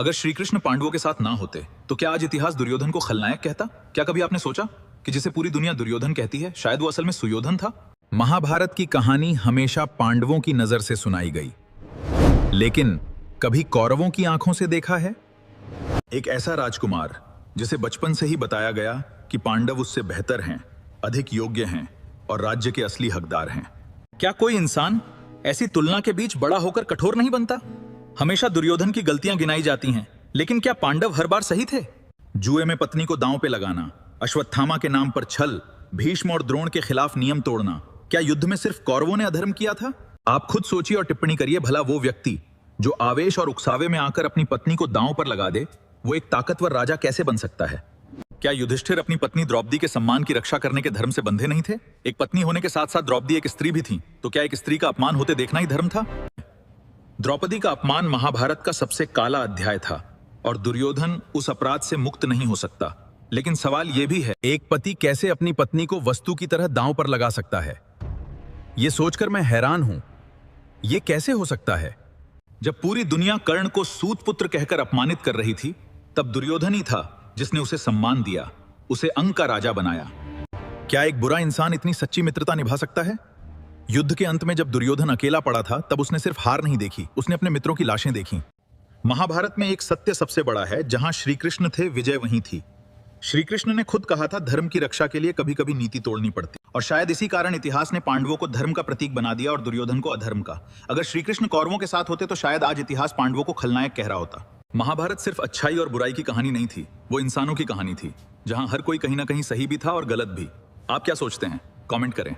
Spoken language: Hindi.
अगर श्री कृष्ण पांडवों के साथ ना होते तो क्या आज इतिहास दुर्योधन को खलनायक कहता? क्या कभी आपने सोचा कि जिसे पूरी दुनिया दुर्योधन कहती है शायद वो असल में सुयोधन था? महाभारत की कहानी हमेशा पांडवों की नजर से सुनाई गई, लेकिन कभी कौरवों की आंखों से देखा है? एक ऐसा राजकुमार जिसे बचपन से ही बताया गया कि पांडव उससे बेहतर हैं, अधिक योग्य हैं और राज्य के असली हकदार हैं। क्या कोई इंसान ऐसी तुलना के बीच बड़ा होकर कठोर नहीं बनता? हमेशा दुर्योधन की गलतियां गिनाई जाती हैं, लेकिन क्या पांडव हर बार सही थे? जुए में पत्नी को दांव पे लगाना, अश्वत्थामा के नाम पर छल, भीष्म और द्रोण के खिलाफ नियम तोड़ना, क्या युद्ध में सिर्फ कौरवों ने अधर्म किया था? आप खुद सोचिए और टिप्पणी करिए। भला वो व्यक्ति जो आवेश और उकसावे में आकर अपनी पत्नी को दांव पर लगा दे, वो एक ताकतवर राजा कैसे बन सकता है? क्या युधिष्ठिर अपनी पत्नी द्रौपदी के सम्मान की रक्षा करने के धर्म से बंधे नहीं थे? एक पत्नी होने के साथ साथ द्रौपदी एक स्त्री भी थी, तो क्या एक स्त्री का अपमान होते देखना ही धर्म था? द्रौपदी का अपमान महाभारत का सबसे काला अध्याय था और दुर्योधन उस अपराध से मुक्त नहीं हो सकता। लेकिन सवाल यह भी है, एक पति कैसे अपनी पत्नी को वस्तु की तरह दांव पर लगा सकता है? यह सोचकर मैं हैरान हूं, यह कैसे हो सकता है? जब पूरी दुनिया कर्ण को सूत पुत्र कहकर अपमानित कर रही थी, तब दुर्योधन ही था जिसने उसे सम्मान दिया, उसे अंक का राजा बनाया। क्या एक बुरा इंसान इतनी सच्ची मित्रता निभा सकता है? युद्ध के अंत में जब दुर्योधन अकेला पड़ा था, तब उसने सिर्फ हार नहीं देखी, उसने अपने मित्रों की लाशें देखी। महाभारत में एक सत्य सबसे बड़ा है, जहां श्री कृष्ण थे विजय वहीं थी। श्री कृष्ण ने खुद कहा था, धर्म की रक्षा के लिए कभी कभी नीति तोड़नी पड़ती, और शायद इसी कारण इतिहास ने पांडवों को धर्म का प्रतीक बना दिया और दुर्योधन को अधर्म का। अगर श्री कृष्ण कौरवों के साथ होते तो शायद आज इतिहास पांडवों को खलनायक कह रहा होता। महाभारत सिर्फ अच्छाई और बुराई की कहानी नहीं थी, वो इंसानों की कहानी थी, जहां हर कोई कहीं ना कहीं सही भी था और गलत भी। आप क्या सोचते हैं? कमेंट करें।